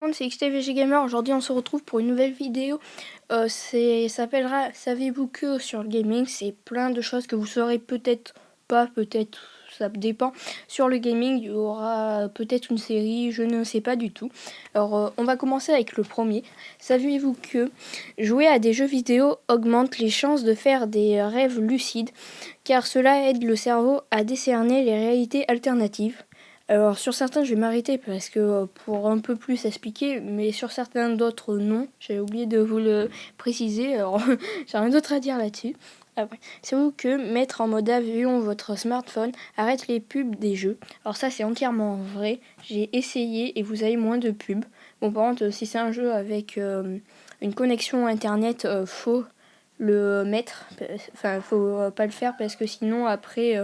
C'est XTVG Gamer. Aujourd'hui on se retrouve pour une nouvelle vidéo. Ça s'appellera Savez-vous que sur le gaming. C'est plein de choses que vous saurez peut-être pas, peut-être ça dépend. Sur le gaming il y aura peut-être une série, je ne sais pas du tout. Alors on va commencer avec le premier. Saviez-vous que jouer à des jeux vidéo augmente les chances de faire des rêves lucides, car cela aide le cerveau à décerner les réalités alternatives. Alors sur certains je vais m'arrêter parce que pour un peu plus expliquer, mais sur certains d'autres non, j'avais oublié de vous le préciser, alors j'ai rien d'autre à dire là-dessus. Après, savez-vous que mettre en mode avion votre smartphone arrête les pubs des jeux? Alors ça c'est entièrement vrai, j'ai essayé et vous avez moins de pubs. Bon par contre si c'est un jeu avec une connexion internet, faut le mettre, enfin faut pas le faire parce que sinon après...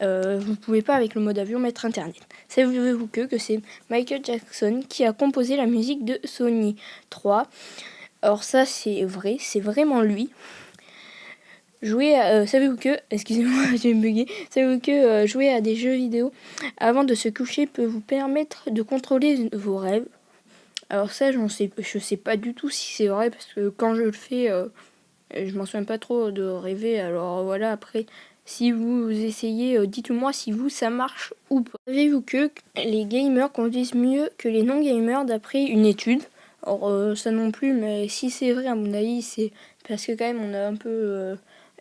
vous pouvez pas avec le mode avion mettre internet. Savez-vous que c'est Michael Jackson qui a composé la musique de Sonic 3? Alors ça c'est vrai, c'est vraiment lui. Savez-vous que, excusez-moi j'ai bugué, savez-vous que jouer à des jeux vidéo avant de se coucher peut vous permettre de contrôler vos rêves? Alors ça je sais pas du tout si c'est vrai parce que quand je le fais, je m'en souviens pas trop de rêver. Alors voilà, après si vous essayez, dites-moi si vous ça marche ou pas. Savez-vous que les gamers conduisent mieux que les non-gamers d'après une étude? Alors ça non plus, mais si c'est vrai à mon avis, c'est parce que quand même on a un peu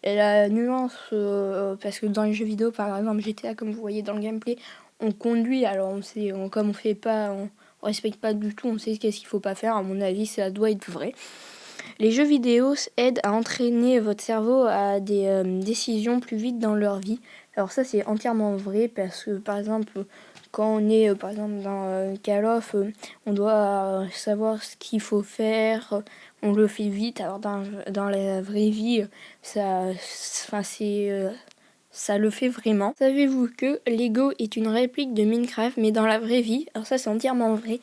la nuance, parce que dans les jeux vidéo par exemple GTA comme vous voyez dans le gameplay, on conduit, alors comme on fait pas, on respecte pas du tout, on sait qu'est-ce qu'il faut pas faire, à mon avis ça doit être vrai. Les jeux vidéo aident à entraîner votre cerveau à des décisions plus vite dans leur vie. Alors ça c'est entièrement vrai parce que par exemple quand on est par exemple dans Call of, on doit savoir ce qu'il faut faire, on le fait vite. Alors dans la vraie vie, ça le fait vraiment. Savez-vous que Lego est une réplique de Minecraft mais dans la vraie vie? Alors ça c'est entièrement vrai.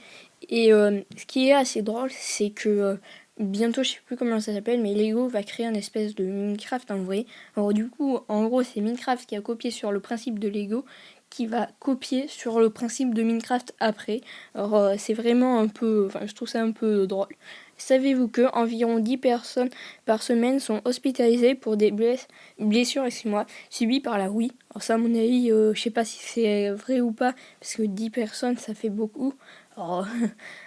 Et ce qui est assez drôle, c'est que bientôt, je sais plus comment ça s'appelle, mais Lego va créer un espèce de Minecraft en vrai. Alors du coup, en gros, c'est Minecraft qui a copié sur le principe de Lego, qui va copier sur le principe de Minecraft après. Alors c'est vraiment un peu, enfin je trouve ça un peu drôle. Savez-vous que environ 10 personnes par semaine sont hospitalisées pour des blessures subies par la Wii? Alors ça, à mon avis, je sais pas si c'est vrai ou pas, parce que 10 personnes, ça fait beaucoup. Alors,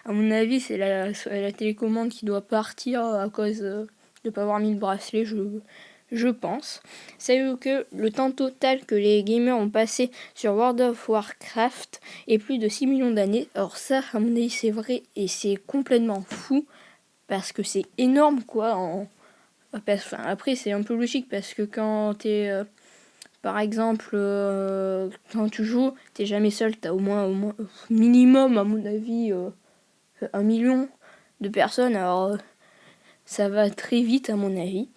à mon avis, c'est la télécommande qui doit partir à cause de ne pas avoir mis le bracelet, je pense. Savez-vous que le temps total que les gamers ont passé sur World of Warcraft est plus de 6 millions d'années? Alors ça, à mon avis, c'est vrai et c'est complètement fou parce que c'est énorme, quoi. Après, c'est un peu logique parce que quand t'es... par exemple, quand tu joues, t'es jamais seul, t'as au moins minimum, à mon avis, 1 million de personnes. Alors, ça va très vite, à mon avis.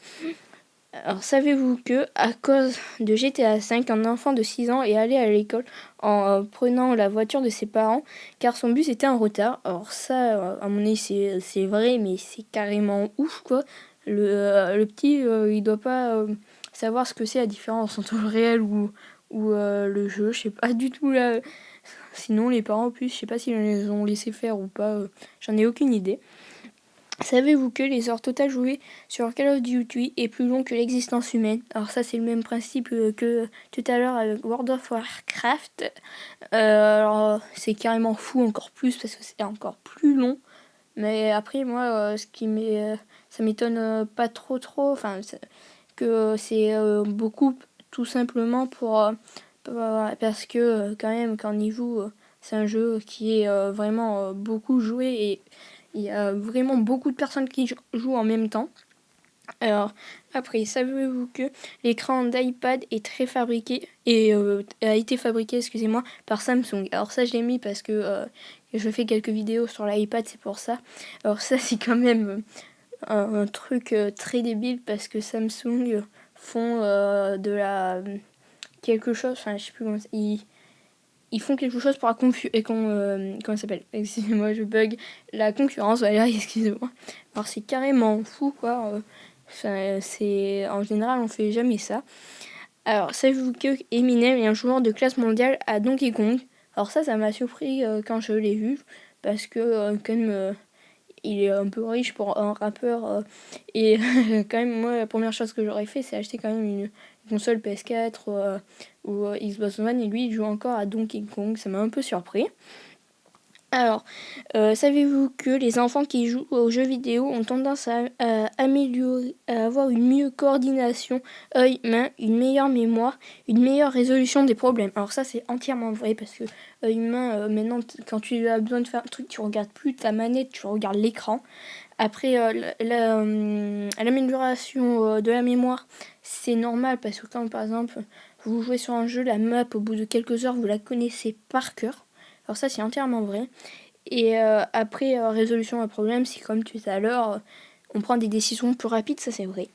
Alors, savez-vous que, à cause de GTA V, un enfant de 6 ans est allé à l'école en prenant la voiture de ses parents, car son bus était en retard? Alors ça, à mon avis, c'est vrai, mais c'est carrément ouf, quoi. Le petit, il doit pas savoir ce que c'est la différence entre le réel ou le jeu. Je sais pas du tout là. Sinon, les parents, en plus, je sais pas s'ils les ont laissé faire ou pas. J'en ai aucune idée. Savez-vous que les heures totales jouées sur Call of Duty est plus long que l'existence humaine? Alors ça c'est le même principe que tout à l'heure avec World of Warcraft. Alors c'est carrément fou encore plus parce que c'est encore plus long. Mais après moi ça m'étonne pas trop. Enfin que c'est beaucoup tout simplement parce que quand même quand on y joue, c'est un jeu qui est vraiment beaucoup joué et il y a vraiment beaucoup de personnes qui jouent en même temps. Alors, après, savez-vous que l'écran d'iPad est très fabriqué et a été fabriqué, excusez-moi, par Samsung? Alors ça, je l'ai mis parce que je fais quelques vidéos sur l'iPad, c'est pour ça. Alors ça, c'est quand même un truc très débile parce que Samsung font de la quelque chose, enfin, je sais plus comment ils font quelque chose pour la comment ça s'appelle? Excusez-moi, je bug. La concurrence, voilà, excusez-moi. Alors c'est carrément fou, quoi. En général, on fait jamais ça. Alors, savez-vous que Eminem est un joueur de classe mondiale à Donkey Kong? Alors ça m'a surpris quand je l'ai vu, parce que quand même il est un peu riche pour un rappeur et quand même moi la première chose que j'aurais fait c'est acheter quand même une console PS4 ou Xbox One, et lui il joue encore à Donkey Kong, ça m'a un peu surpris. Alors, savez-vous que les enfants qui jouent aux jeux vidéo ont tendance à améliorer, à avoir une meilleure coordination œil-main, une meilleure mémoire, une meilleure résolution des problèmes. Alors ça c'est entièrement vrai, parce que œil-main, maintenant quand tu as besoin de faire un truc, tu regardes plus ta manette, tu regardes l'écran. Après, l'amélioration de la mémoire, c'est normal, parce que quand par exemple vous jouez sur un jeu, la map au bout de quelques heures vous la connaissez par cœur. Alors ça c'est entièrement vrai. Et après, résolution d'un problème, c'est comme tout à l'heure, on prend des décisions plus rapides, ça c'est vrai.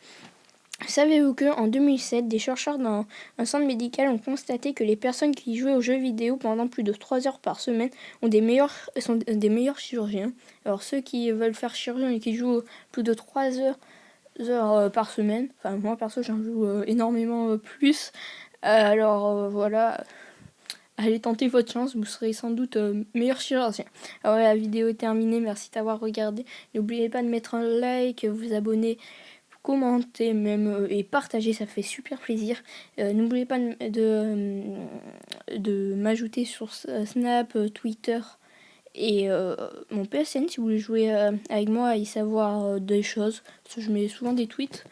Savez-vous qu'en 2007, des chercheurs dans un centre médical ont constaté que les personnes qui jouaient aux jeux vidéo pendant plus de 3 heures par semaine sont des meilleurs chirurgiens. Alors ceux qui veulent faire chirurgien et qui jouent plus de 3 heures par semaine, enfin moi perso j'en joue énormément plus, alors voilà, allez tenter votre chance, vous serez sans doute meilleur chirurgien. Alors la vidéo est terminée, merci d'avoir regardé. N'oubliez pas de mettre un like, vous abonner, commenter même et partager, ça fait super plaisir. N'oubliez pas de m'ajouter sur Snap, Twitter et mon PSN si vous voulez jouer avec moi et savoir des choses, parce que je mets souvent des tweets.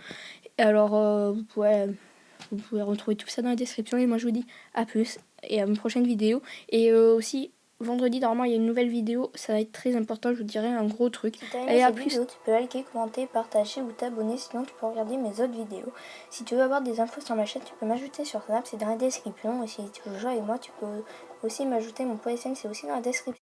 Alors vous pouvez retrouver tout ça dans la description, et moi je vous dis à plus et à une prochaine vidéo. Et aussi vendredi normalement il y a une nouvelle vidéo, ça va être très important, je vous dirai un gros truc. Si t'as aimé Allez, à cette plus. vidéo, tu peux liker, commenter, partager ou t'abonner, sinon tu peux regarder mes autres vidéos. Si tu veux avoir des infos sur ma chaîne, tu peux m'ajouter sur Snap, c'est dans la description. Et si tu veux jouer avec moi, tu peux aussi m'ajouter, mon PSN, c'est aussi dans la description.